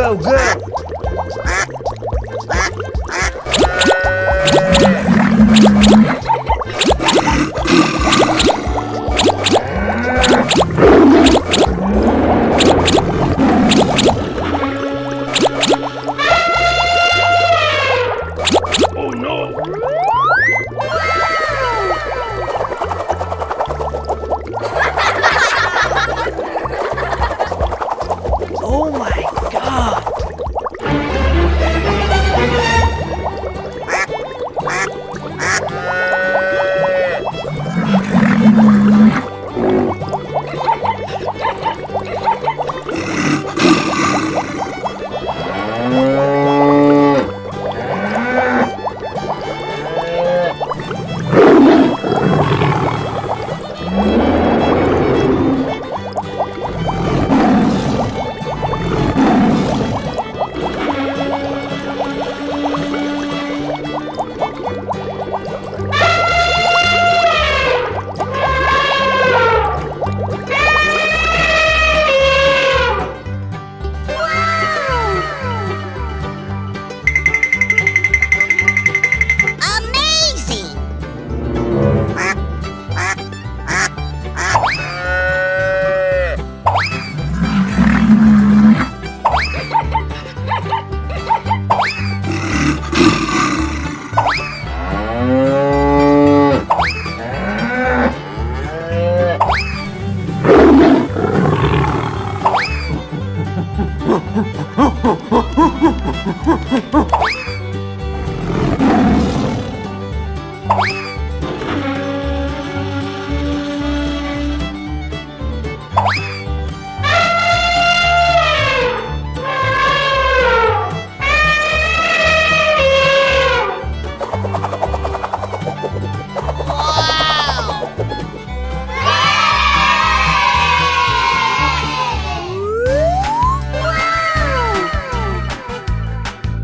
Go, go! Oh no! Oh my God! Amazing!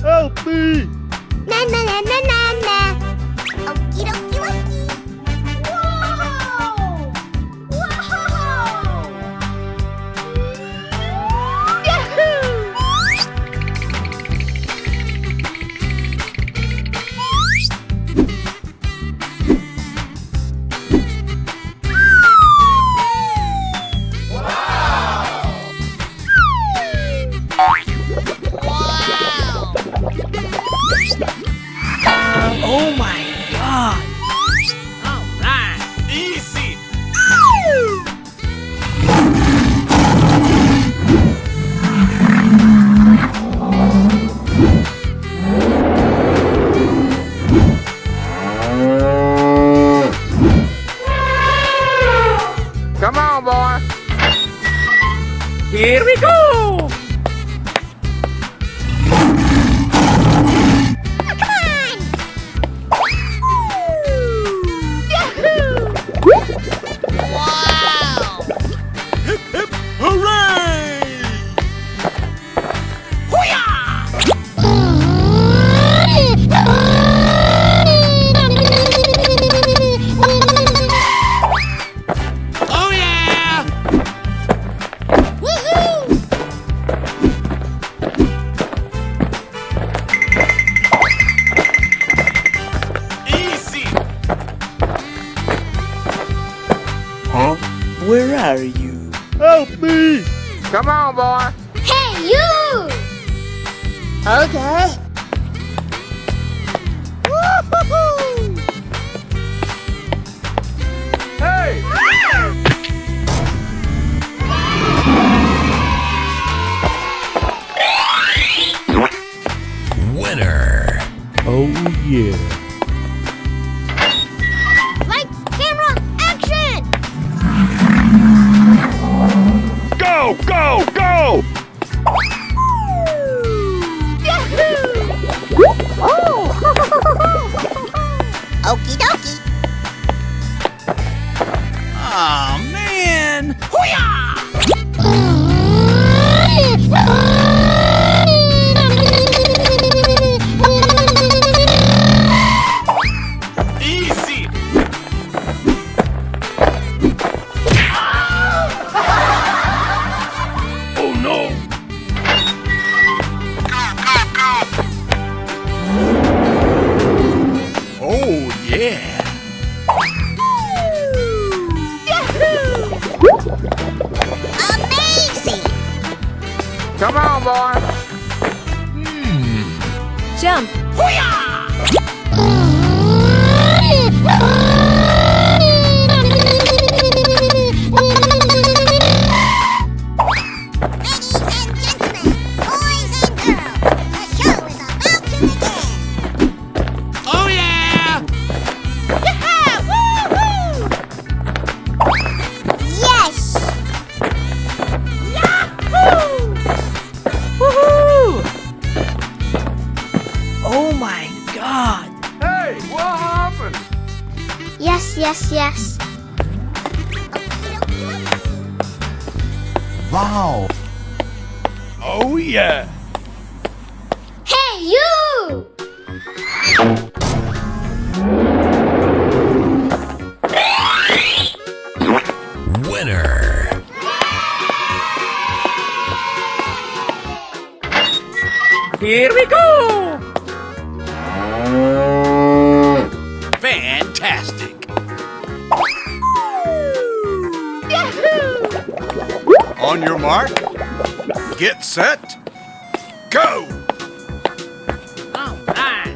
Help me! Na na na na na na. Okie dokie dokie. Whoa! Whoa! Yahoo! Oh my God! All right, easy. Come on, boy. Here we go. Wow! Hip hip hooray! Oh yeah! Woohoo! Easy. Huh? Where are you? Help me! Come on, boy. Hey, you! Okay. Woo-hoo-hoo! Hey! Winner. Oh yeah. Lights, camera, action! Go, go, go! Yahoo! Oh! Okie dokie. Oh man! Easy. Oh no! Come on, boy. Jump. Ladies and gentlemen, boys and girls, the show is about to begin. Oh yeah! Yes! Woohoo! Oh my God! Hey, what happened? Yes, yes, yes. Wow. Oh yeah! Hey, you! Winner! Here we go! Fantastic! On your mark, get set, go! All right!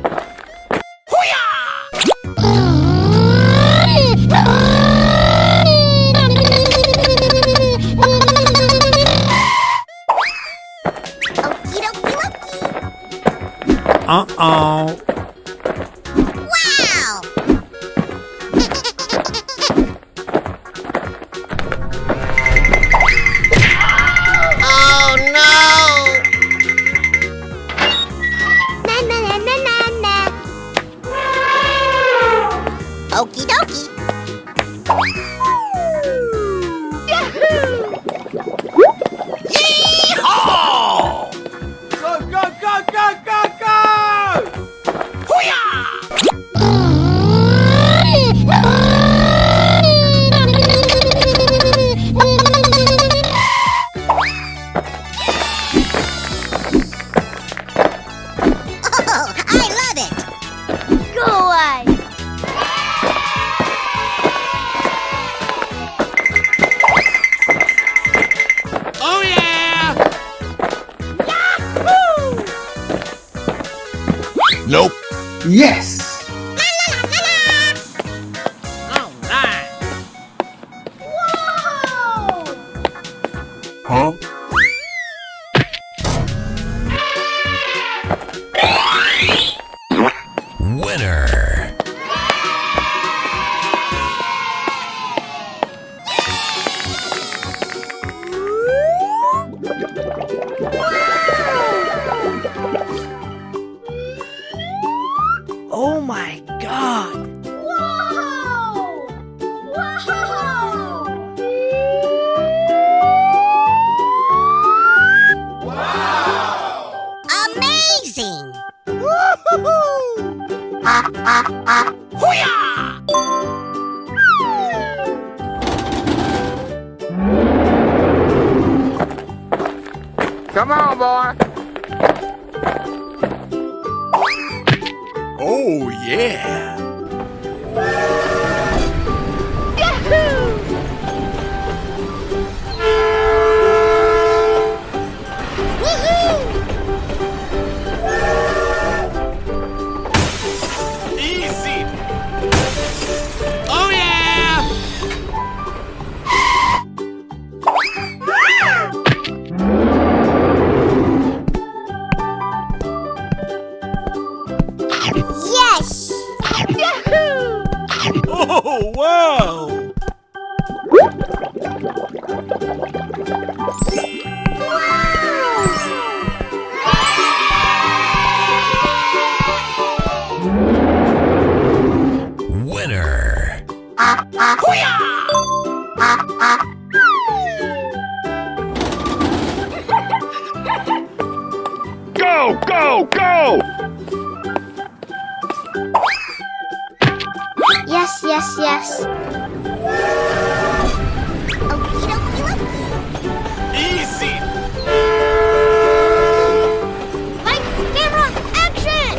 Okie dokie dokie. Uh-oh. Wow! Oh no! Na na na na na na. Okie dokie. Yeehaw! Go, go, go, go, go, go! Oh, I love it. Go away. Oh yeah! Nope. Yes. All right! Huh? Winner! Oh my God! Whoa! Whoa! Amazing! Come on, boy. Oh yeah! Easy! Oh yeah! Yes! Oh wow! Winner! Go, go, go! Yes, yes, yes. Okie dokie dokie. Easy! Lights, camera, action!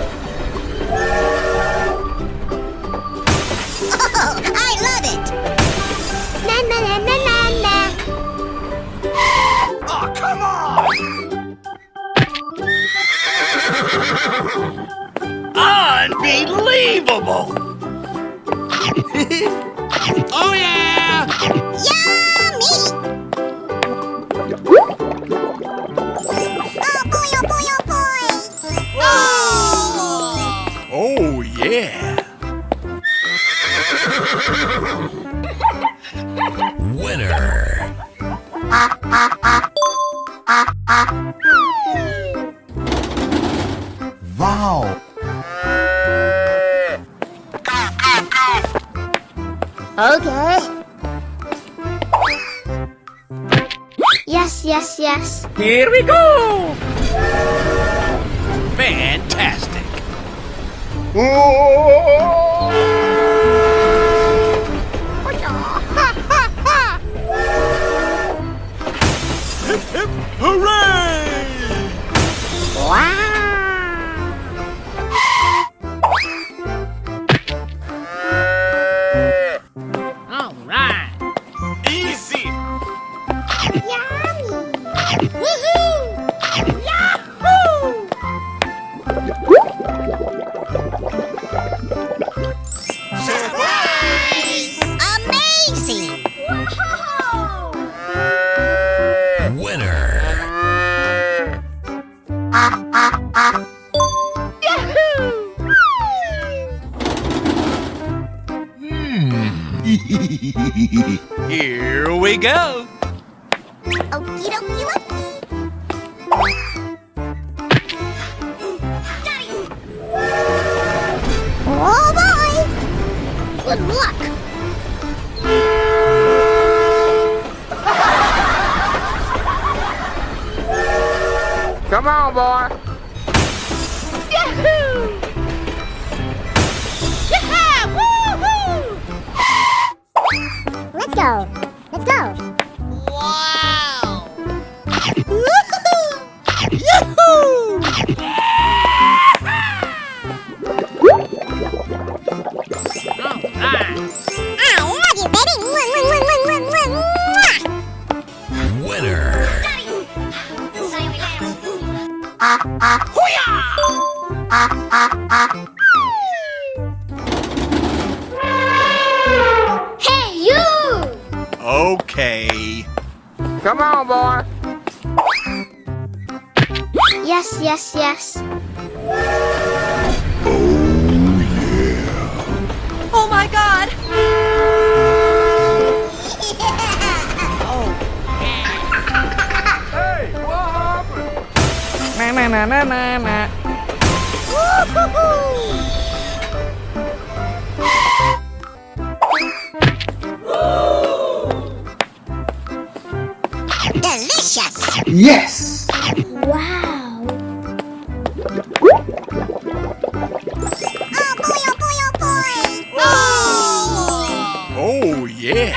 Oh, I love it! Na na na na na na. Oh, come on! Unbelievable! Oh yeah! Yummy! Oh boy, oh boy, oh boy! Oh! Oh yeah! Winner! Wow. Okay. Yes, yes, yes. Here we go! Fantastic! Hip hip hooray! All right. Easy! Yummy! Woohoo! Surprise! Amazing! Winner! Here we go! Okie dokie dokie. Oh boy! Good luck! Come on, boy. Yahoo! Yeah! Woohoo! Let's go! Let's go! Wow! Woohoo! Yahoo! All right. I love you, baby! Mwah. Winner! Hey, you! Okay. Come on, boy. Yes, yes, yes. Oh my god! Hey, what happened? Na na na na na na. Delicious! Yes. Wow! Oh boy, oh boy, oh boy! Oh! Oh yeah!